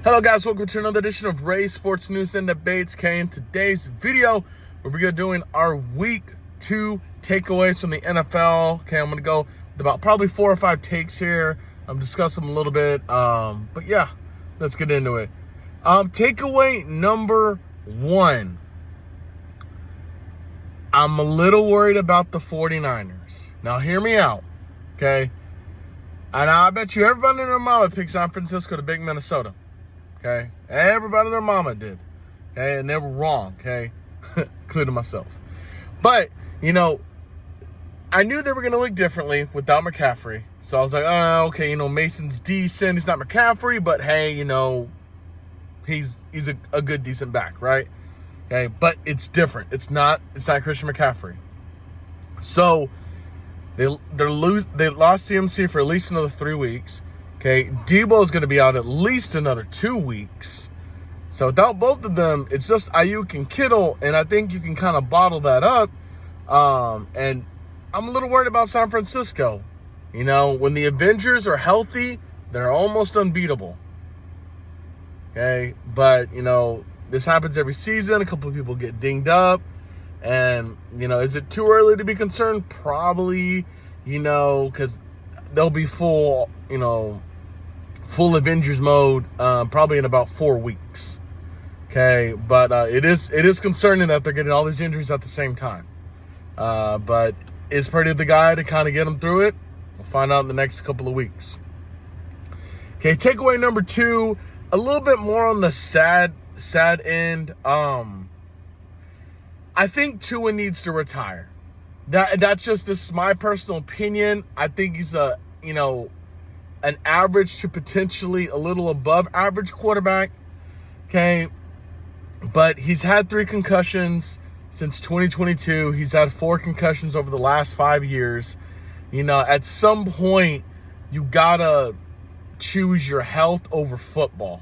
Hello guys, welcome to another edition of Ray Sports News and Debates. In today's video, we're going to be doing our week 2 takeaways from the NFL. I'm going to go with about probably 4 or 5 takes here. I'm discussing them a little bit. But yeah, let's get into it. Takeaway number 1. I'm a little worried about the 49ers. Now hear me out, okay? And I bet you everybody and their mama picked San Francisco to beat Minnesota. Okay, everybody and their mama did. Okay, and they were wrong. Okay, including myself. But I knew they were going to look differently without McCaffrey. So I was like, oh, okay, Mason's decent. He's not McCaffrey, but hey, he's a good decent back, right? Okay, but it's different. It's not Christian McCaffrey. So they lost CMC for at least another 3 weeks. Okay, Debo is going to be out at least another 2 weeks. So without both of them, it's just Ayuk and Kittle, and I think you can kind of bottle that up. And I'm a little worried about San Francisco. When the Avengers are healthy, they're almost unbeatable. Okay, but, this happens every season. A couple of people get dinged up. And, is it too early to be concerned? Probably, because they'll be full Avengers mode probably in about 4 weeks. Okay, but it is concerning that they're getting all these injuries at the same time. But is Purdy the guy to kind of get them through it? We'll find out in the next couple of weeks. Okay, takeaway number 2, a little bit more on the sad end. I think Tua needs to retire. That's just my personal opinion. I think he's an average to potentially a little above average quarterback. Okay. But he's had 3 concussions since 2022. He's had 4 concussions over the last 5 years. At some point, you gotta choose your health over football.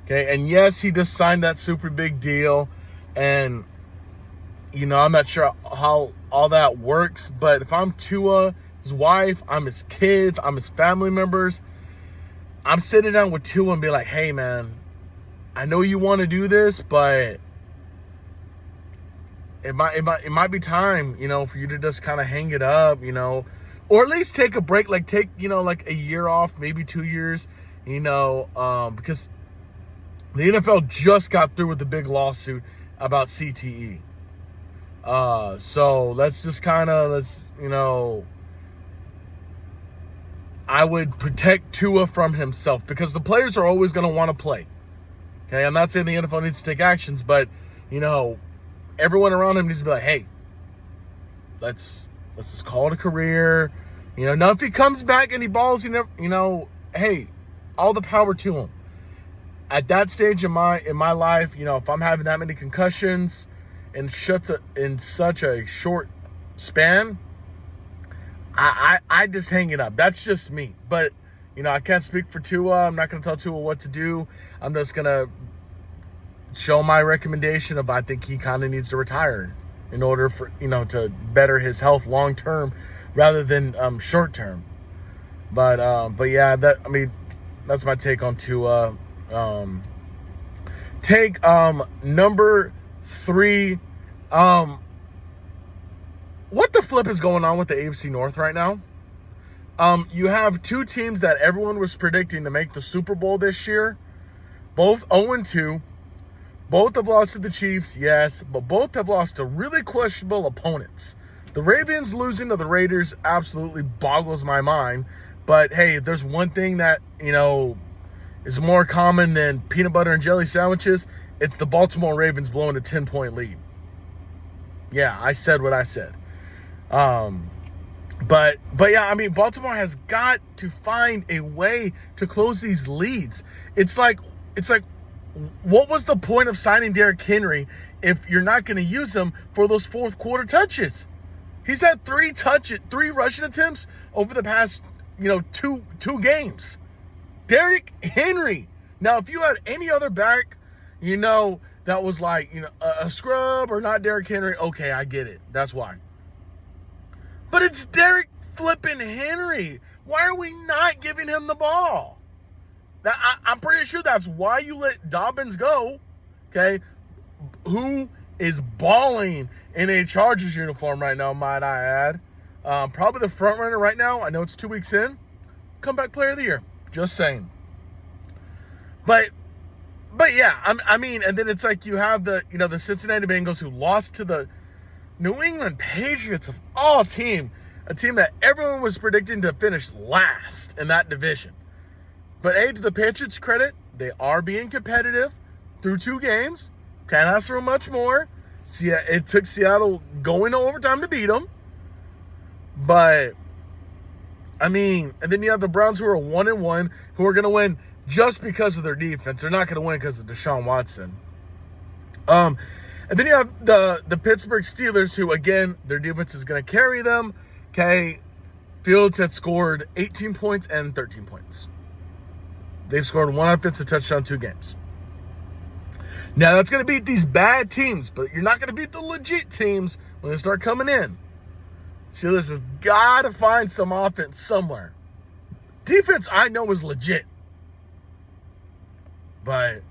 Okay. And yes, he just signed that super big deal. And, I'm not sure how all that works. But if I'm Tua, his wife, I'm his kids, I'm his family members, I'm sitting down with Tua and be like, hey man, I know you want to do this, but it might be time, for you to just kind of hang it up, or at least take a break, take a year off, maybe 2 years, because the NFL just got through with the big lawsuit about CTE. So let's just I would protect Tua from himself because the players are always going to want to play. Okay, I'm not saying the NFL needs to take actions, but everyone around him needs to be like, hey, let's just call it a career. Now if he comes back and he balls, hey, all the power to him. At that stage in my life, if I'm having that many concussions in such a short span, I just hang it up. That's just me. But, I can't speak for Tua. I'm not going to tell Tua what to do. I'm just going to show my recommendation of I think he kind of needs to retire in order for, to better his health long term rather than short term. But yeah, that's my take on Tua. Take number 3. What the flip is going on with the AFC North right now? You have 2 teams that everyone was predicting to make the Super Bowl this year. Both 0-2. Both have lost to the Chiefs, yes, but both have lost to really questionable opponents. The Ravens losing to the Raiders absolutely boggles my mind. But hey, if there's one thing that, is more common than peanut butter and jelly sandwiches, it's the Baltimore Ravens blowing a 10-point lead. Yeah, I said what I said. But yeah, Baltimore has got to find a way to close these leads. It's like, what was the point of signing Derrick Henry if you're not going to use him for those fourth quarter touches? He's had 3 rushing attempts over the past, two games. Derrick Henry. Now, if you had any other back, that was like, a scrub or not Derrick Henry, okay, I get it. That's why. But it's Derrick flipping Henry. Why are we not giving him the ball? Now, I'm pretty sure that's why you let Dobbins go, okay? Who is balling in a Chargers uniform right now, might I add. Probably the front runner right now. I know it's 2 weeks in. Comeback player of the year. Just saying. But yeah, I mean, and then it's like you have the Cincinnati Bengals who lost to the New England Patriots of all team, a team that everyone was predicting to finish last in that division. But hey, to the Patriots' credit, they are being competitive through 2 games. Can't ask for much more. See, it took Seattle going to overtime to beat them. But, I mean, and then you have the Browns who are 1-1, who are going to win just because of their defense. They're not going to win because of Deshaun Watson. And then you have the Pittsburgh Steelers, who, again, their defense is going to carry them. Okay, Fields had scored 18 points and 13 points. They've scored 1 offensive touchdown 2 games. Now, that's going to beat these bad teams, but you're not going to beat the legit teams when they start coming in. Steelers have got to find some offense somewhere. Defense, I know, is legit. But,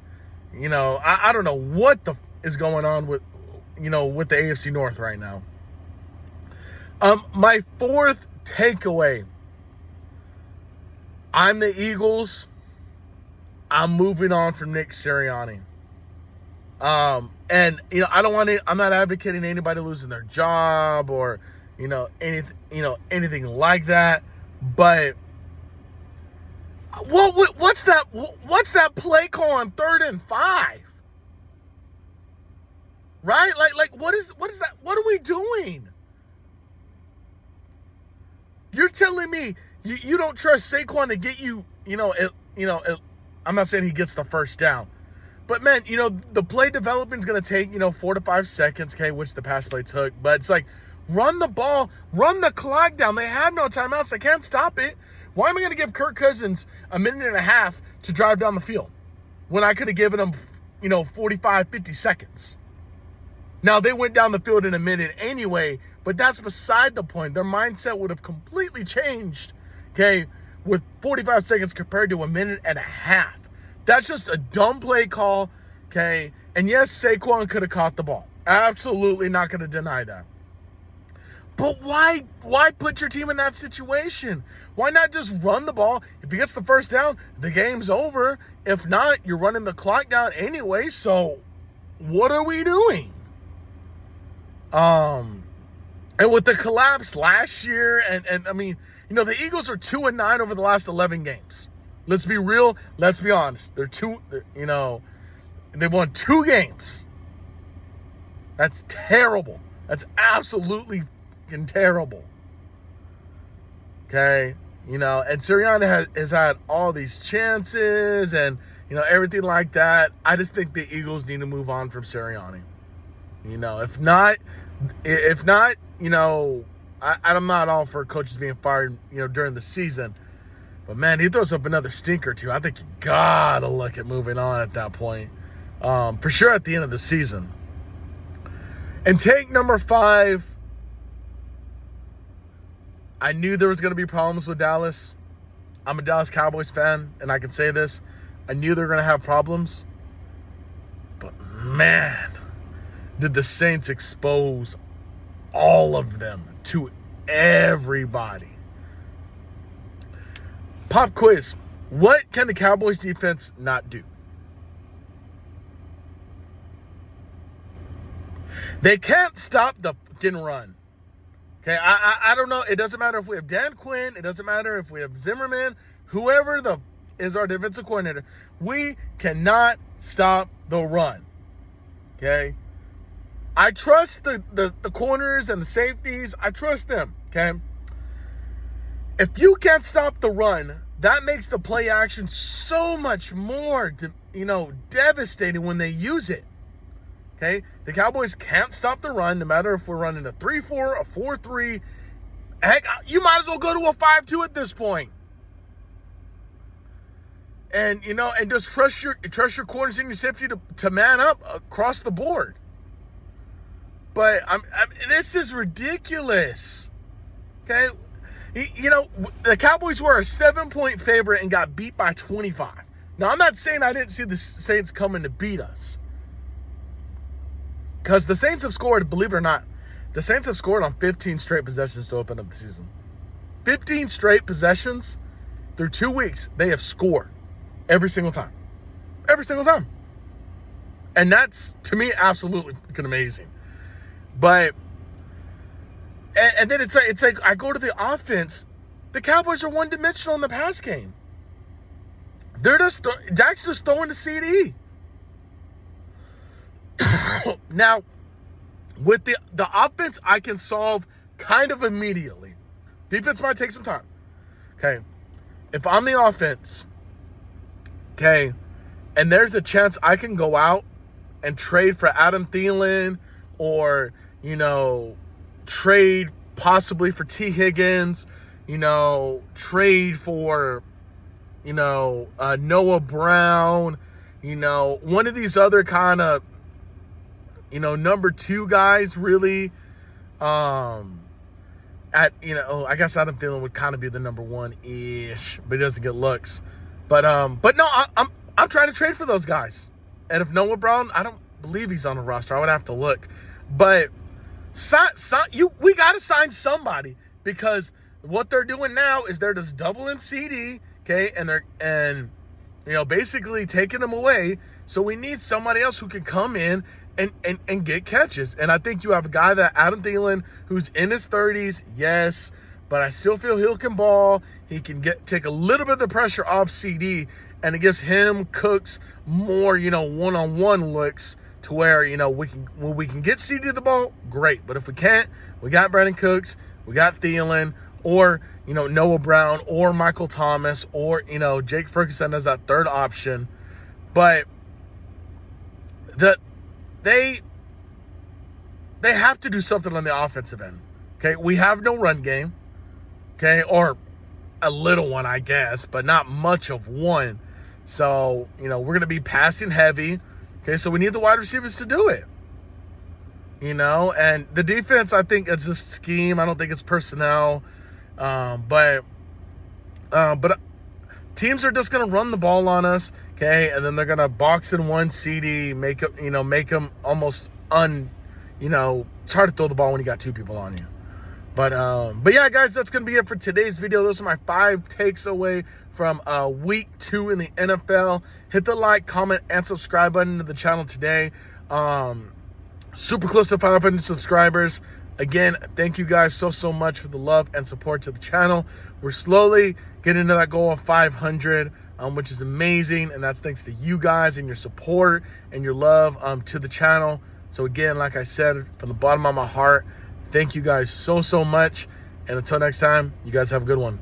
I don't know what is going on with the AFC North right now. My 4th takeaway. I'm the Eagles. I'm moving on from Nick Sirianni. And I don't want to, I'm not advocating anybody losing their job or, anything like that. But what's that play call on 3rd and 5? Right? Like what is that? What are we doing? You're telling me you don't trust Saquon to get you, I'm not saying he gets the first down. But, man, the play development is going to take, 4 to 5 seconds, okay, which the pass play took. But it's like, run the ball, run the clock down. They have no timeouts. They can't stop it. Why am I going to give Kirk Cousins a minute and a half to drive down the field when I could have given him, 45, 50 seconds? Now, they went down the field in a minute anyway, but that's beside the point. Their mindset would have completely changed, okay, with 45 seconds compared to a minute and a half. That's just a dumb play call, okay? And yes, Saquon could have caught the ball. Absolutely not going to deny that. But why put your team in that situation? Why not just run the ball? If he gets the first down, the game's over. If not, you're running the clock down anyway, so what are we doing? And with the collapse last year, and I mean, the Eagles are 2-9 over the last 11 games. Let's be real. Let's be honest. They've won 2 games. That's terrible. That's absolutely fucking terrible. Okay? And Sirianni has had all these chances and, everything like that. I just think the Eagles need to move on from Sirianni. If not, I'm not all for coaches being fired, during the season. But, man, he throws up another stink or two. I think you got to look at moving on at that point. For sure at the end of the season. And take number 5. I knew there was going to be problems with Dallas. I'm a Dallas Cowboys fan, and I can say this. I knew they were going to have problems. But, man, did the Saints expose all of them to everybody. Pop quiz. What can the Cowboys defense not do? They can't stop the fucking run. Okay, I don't know. It doesn't matter if we have Dan Quinn. It doesn't matter if we have Zimmerman. Whoever is our defensive coordinator. We cannot stop the run. Okay? I trust the corners and the safeties. I trust them. Okay? If you can't stop the run, that makes the play action so much more, devastating when they use it. Okay? The Cowboys can't stop the run, no matter if we're running a 3-4, a 4-3. Heck, you might as well go to a 5-2 at this point. And, and just trust your corners and your safety to man up across the board. But this is ridiculous. Okay? The Cowboys were a 7-point favorite and got beat by 25. Now, I'm not saying I didn't see the Saints coming to beat us. Because the Saints have scored, believe it or not, the Saints have scored on 15 straight possessions to open up the season. 15 straight possessions through 2 weeks, they have scored every single time. Every single time. And that's, to me, absolutely freaking amazing. But, and then it's like I go to the offense. The Cowboys are one-dimensional in the pass game. They're just, Dak's just throwing the CD. Now, with the offense, I can solve kind of immediately. Defense might take some time. Okay. If I'm the offense, okay, and there's a chance I can go out and trade for Adam Thielen or, trade possibly for T. Higgins, trade for, Noah Brown, one of these other kind of, number 2 guys really, I guess Adam Thielen would kind of be the number 1-ish, but he doesn't get looks. But no, I'm trying to trade for those guys. And if Noah Brown, I don't believe he's on the roster. I would have to look. But we got to sign somebody, because what they're doing now is they're just doubling CD, okay, and they're basically taking them away. So we need somebody else who can come in and get catches. And I think you have a guy that Adam Thielen, who's in his 30s, yes, but I still feel he can ball. He can take a little bit of the pressure off CD, and it gives him, Cooks, more, one-on-one looks to where, we can get CD the ball, great. But if we can't, we got Brandon Cooks, we got Thielen, or, Noah Brown, or Michael Thomas, or, Jake Ferguson as that third option. But they have to do something on the offensive end. Okay, we have no run game. Okay, or a little one, I guess, but not much of one. So, we're going to be passing heavy. Okay, so we need the wide receivers to do it. And the defense, I think it's just scheme. I don't think it's personnel. But teams are just going to run the ball on us, okay, and then they're going to box in one CD, make them almost it's hard to throw the ball when you got 2 people on you. But yeah, guys, that's going to be it for today's video. Those are my 5 takes away from week 2 in the NFL. Hit the like, comment, and subscribe button to the channel today. Super close to 500 subscribers. Again, thank you guys so much for the love and support to the channel. We're slowly getting to that goal of 500, which is amazing, and that's thanks to you guys and your support and your love to the channel. So again, like I said, from the bottom of my heart, thank you guys so much. And until next time, you guys have a good one.